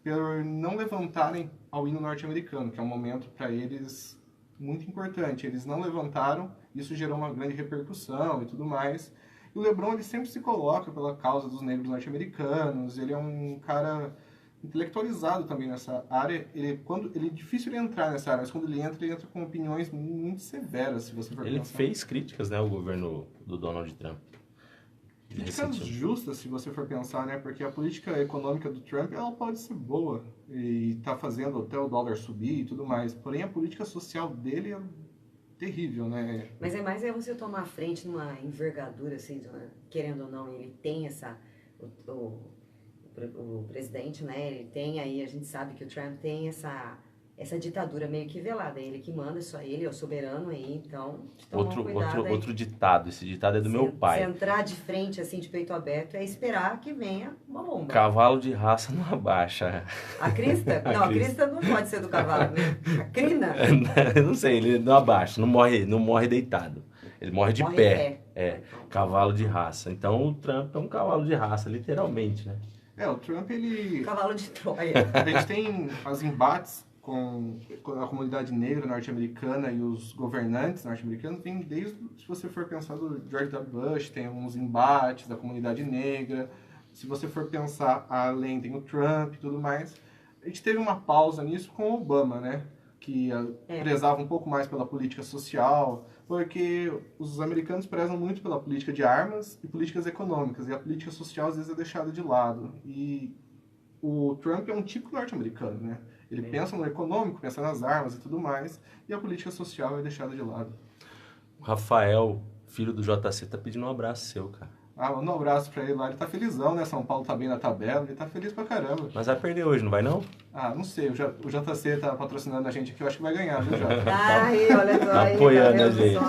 por não levantarem ao hino norte-americano, que é um momento para eles muito importante. Eles não levantaram, isso gerou uma grande repercussão e tudo mais. E o LeBron, ele sempre se coloca pela causa dos negros norte-americanos, ele é um cara intelectualizado também nessa área. Ele é difícil ele entrar nessa área, mas quando ele entra com opiniões muito severas, se você for
Ele
pensar.
fez críticas, né, ao governo do Donald Trump.
Críticas justas, se você for pensar, né? Porque a política econômica do Trump, ela pode ser boa e tá fazendo até o dólar subir e tudo mais. Porém, a política social dele é terrível, né?
Mas é mais você tomar a frente numa envergadura, assim, querendo ou não, ele tem o presidente, né, ele tem aí, a gente sabe que o Trump tem essa ditadura meio que velada, ele que manda, só ele é o soberano aí, então
Outro ditado, esse ditado é do meu pai.
Se entrar de frente, assim, de peito aberto, é esperar que venha uma bomba.
Cavalo de raça não abaixa.
A crista? Não, a crista não pode ser do cavalo, né? A crina?
Eu não sei, ele não abaixa, não morre deitado. Ele morre de pé. É, cavalo de raça. Então o Trump é um cavalo de raça, literalmente, né?
O Trump, ele...
Cavalo de Troia.
A gente tem os embates com a comunidade negra norte-americana e os governantes norte-americanos, tem desde, se você for pensar, do George W. Bush, tem uns embates da comunidade negra. Se você for pensar além, tem o Trump e tudo mais. A gente teve uma pausa nisso com o Obama, né? Que prezava um pouco mais pela política social, porque os americanos prezam muito pela política de armas e políticas econômicas, e a política social às vezes é deixada de lado. E o Trump é um típico norte-americano, né? Ele pensa no econômico, pensa nas armas e tudo mais, e a política social é deixada de lado.
O Rafael, filho do JC, tá pedindo um abraço seu, cara.
Manda um abraço pra ele lá, ele tá felizão, né? São Paulo tá bem na tabela, ele tá feliz pra caramba.
Mas vai perder hoje, não vai não?
Não sei, o JC tá patrocinando a gente aqui, eu acho que vai ganhar, viu, Jota?
Aí, olha só.
Tá apoiando a gente.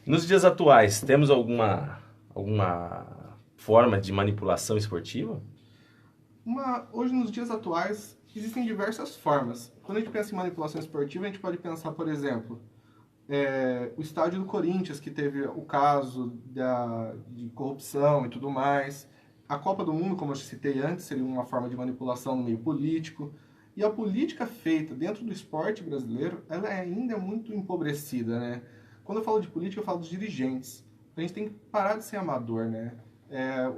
Nos dias atuais, temos alguma forma de manipulação esportiva?
Hoje, nos dias atuais, existem diversas formas. Quando a gente pensa em manipulação esportiva, a gente pode pensar, por exemplo, o estádio do Corinthians, que teve o caso de corrupção e tudo mais. A Copa do Mundo, como eu citei antes, seria uma forma de manipulação no meio político. E a política feita dentro do esporte brasileiro, ela ainda é muito empobrecida, né? Quando eu falo de política, eu falo dos dirigentes. A gente tem que parar de ser amador, né?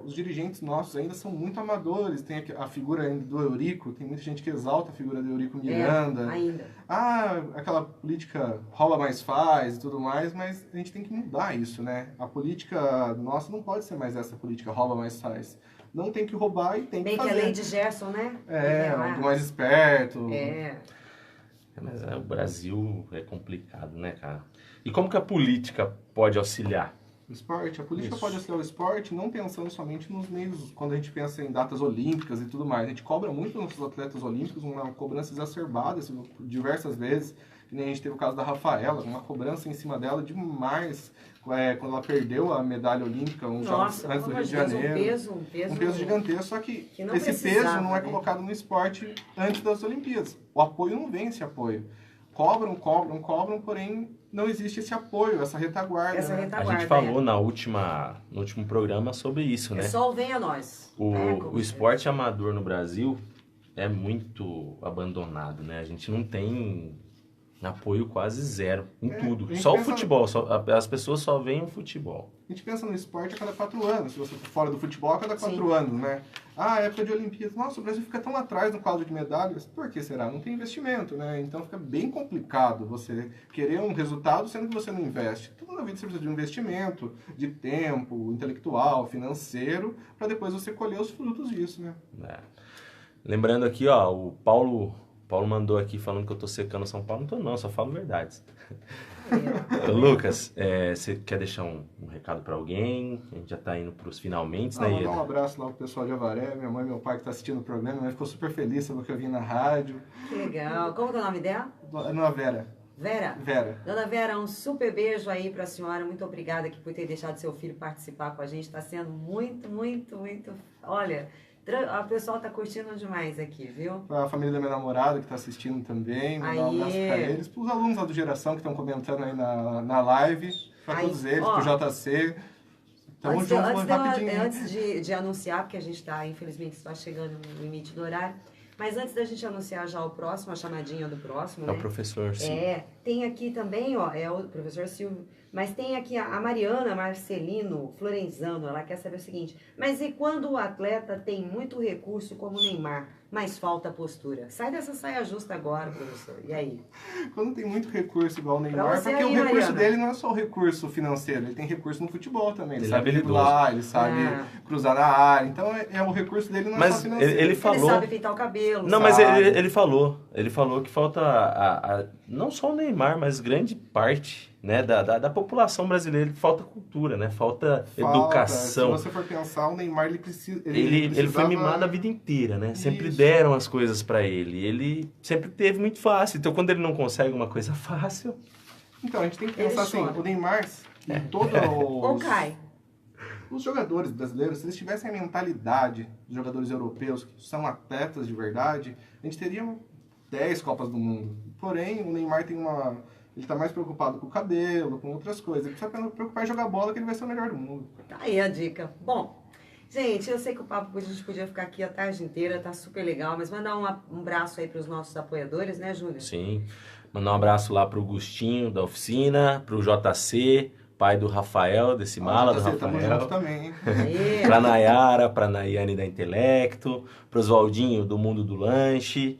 Os dirigentes nossos ainda são muito amadores. Tem a figura ainda do Eurico, tem muita gente que exalta a figura do Eurico Miranda.
Ainda.
Aquela política rouba mais faz e tudo mais, mas a gente tem que mudar isso, né? A política nossa não pode ser mais essa política rouba mais faz. Não tem que roubar e tem que fazer.
Bem que a lei de Gerson, né?
Do mais esperto.
Mas o Brasil é complicado, né, cara? E como que a política pode auxiliar?
O esporte, a política pode auxiliar o esporte não pensando somente nos meios, quando a gente pensa em datas olímpicas e tudo mais. A gente cobra muito nos nossos atletas olímpicos, uma cobrança exacerbada diversas vezes. Que nem a gente teve o caso da Rafaela, uma cobrança em cima dela demais, quando ela perdeu a medalha olímpica uns jogos antes do Rio de Janeiro. Um peso gigantesco, só que esse peso não é colocado no esporte antes das Olimpíadas. O apoio não vem, esse apoio. Cobram, porém não existe esse apoio, essa retaguarda.
A gente falou no último programa sobre isso, né?
Só vem a nós.
O esporte amador no Brasil é muito abandonado, né? A gente não tem apoio quase zero em tudo. Só o futebol, as pessoas só veem o futebol.
A gente pensa no esporte a cada 4 anos. Se você for fora do futebol, a cada 4 anos, né? Época de Olimpíadas. Nossa, o Brasil fica tão atrás no quadro de medalhas. Por que será? Não tem investimento, né? Então fica bem complicado você querer um resultado sendo que você não investe. Tudo na vida você precisa de um investimento, de tempo, intelectual, financeiro, para depois você colher os frutos disso, né?
Lembrando aqui, ó, o Paulo mandou aqui falando que eu tô secando São Paulo. Não tô não, só falo verdades. Lucas, você quer deixar um recado para alguém? A gente já tá indo pros finalmente, né, Ieda?
Mandar um abraço lá pro pessoal de Avaré, minha mãe e meu pai que tá assistindo o programa. Minha mãe ficou super feliz sobre o que eu vim na rádio.
Que legal. Como que é o nome dela?
Dona Vera.
Vera? Dona Vera, um super beijo aí pra senhora. Muito obrigada aqui por ter deixado seu filho participar com a gente. Tá sendo muito, muito, muito... Olha... O pessoal tá curtindo demais aqui, viu?
A família da minha namorada que tá assistindo também, mandar um abraço pra eles. Pros alunos lá do Geração que estão comentando aí na live, pra todos eles, pro JC. Tamo junto, rapidinho.
Antes de anunciar, porque a gente tá, infelizmente, está chegando no limite do horário, mas antes da gente anunciar já o próximo, a chamadinha do próximo, né?
É o professor Silvio.
Tem aqui também, ó, é o professor Silvio. Mas tem aqui a Mariana Marcelino Florenzano, ela quer saber o seguinte: mas e quando o atleta tem muito recurso como o Neymar, mas falta postura? Sai dessa saia justa agora, professor. E aí?
Quando tem muito recurso igual o
Pra
Neymar,
você
porque
aí,
o recurso
Mariana.
dele não é só o recurso financeiro, ele tem recurso no futebol também. Ele
Ele é
sabe
habilidoso.
driblar, ele sabe
Ah.
cruzar na área. Então o recurso dele não é
Mas
só financeiro.
ele
Ele
falou...
sabe pintar o cabelo.
Não,
sabe?
mas ele falou que falta não só o Neymar, mas grande parte, né, da população brasileira, falta cultura, né, falta educação.
Se você for pensar, o Neymar ele precisa.
Ele foi
precisava-
mimado a vida inteira, né? Sempre
Isso.
deram as coisas pra ele. Ele sempre teve muito fácil. Então, quando ele não consegue uma coisa fácil,
Então a gente tem que
Ele
pensar assim,
chora.
o Neymar e todos
Ou cai.
os jogadores brasileiros, se eles tivessem a mentalidade dos jogadores europeus, que são atletas de verdade, a gente teria 10 Copas do Mundo. Porém, o Neymar tem ele tá mais preocupado com o cabelo, com outras coisas. Ele precisa preocupar em jogar bola, que ele vai ser o melhor do mundo.
Tá aí a dica. Bom, gente, eu sei que o papo a gente podia ficar aqui a tarde inteira, tá super legal, mas mandar um abraço aí pros nossos apoiadores, né, Júnior?
sim. Mandar um abraço lá pro Gustinho da oficina, pro JC, pai do Rafael, desse mala do
Você, tamo junto
Rafael.
também, hein?
Aí,
Pra Nayara, pra Nayane da Intelecto, pro Oswaldinho do Mundo do Lanche,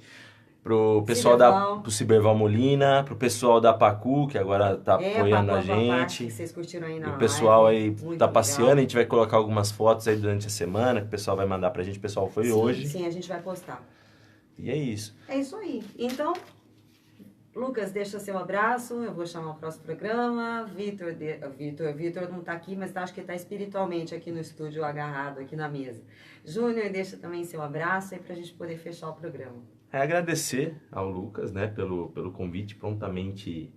pro pessoal
Ciberval.
pro Ciberval Molina, pro pessoal da Pacu, que agora tá apoiando a
Papo Parte,
gente.
que vocês curtiram aí
E
na
o pessoal
live.
aí
Muito
tá
legal.
passeando, a gente vai colocar algumas fotos aí durante a semana, que o pessoal vai mandar pra gente, o pessoal foi
Sim,
hoje.
Sim, a gente vai postar.
E é isso.
É isso aí. Então, Lucas, deixa seu abraço, eu vou chamar o próximo programa. Vitor não tá aqui, mas acho que tá espiritualmente aqui no estúdio, agarrado aqui na mesa. Júnior, deixa também seu abraço aí pra gente poder fechar o programa.
É agradecer ao Lucas, né, pelo convite, prontamente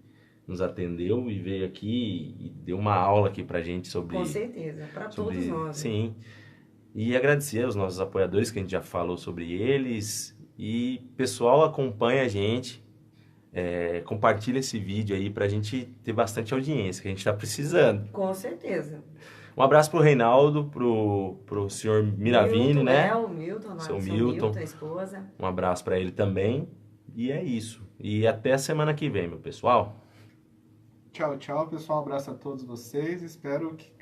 nos atendeu e veio aqui e deu uma aula aqui pra gente sobre...
Com certeza, para todos nós. né?
Sim. E agradecer aos nossos apoiadores, que a gente já falou sobre eles. E pessoal, acompanha a gente. Compartilha esse vídeo aí pra gente ter bastante audiência, que a gente tá precisando.
Com certeza.
Um abraço pro Reinaldo, pro senhor Miravini,
Milton,
né?
o Milton,
Seu
seu
Milton.
a esposa.
Um abraço pra ele também. E é isso. E até a semana que vem, meu pessoal.
Tchau, tchau, pessoal. Um abraço a todos vocês. Espero que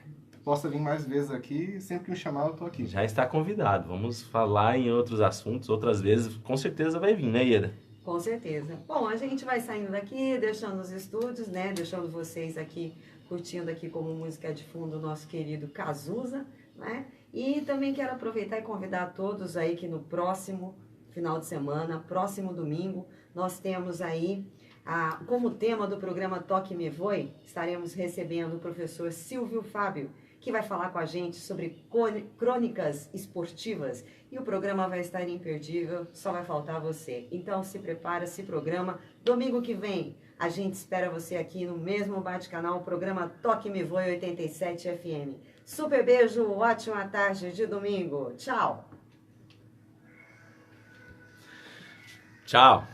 possa vir mais vezes aqui. Sempre que me chamar, eu tô aqui.
Já está convidado. Vamos falar em outros assuntos, outras vezes. Com certeza vai vir, né, Ieda?
Com certeza. Bom, a gente vai saindo daqui, deixando os estúdios, né? Deixando vocês aqui, curtindo aqui como música de fundo o nosso querido Cazuza, né? E também quero aproveitar e convidar a todos aí que no próximo final de semana, próximo domingo, nós temos aí, como tema do programa Toque Me Voe, estaremos recebendo o professor Silvio Fábio, que vai falar com a gente sobre crônicas esportivas. E o programa vai estar imperdível, só vai faltar você. Então se prepara, se programa. Domingo que vem, a gente espera você aqui no mesmo bate-canal, o programa Toque Me Voe 87 FM. Super beijo, ótima tarde de domingo. Tchau!
Tchau!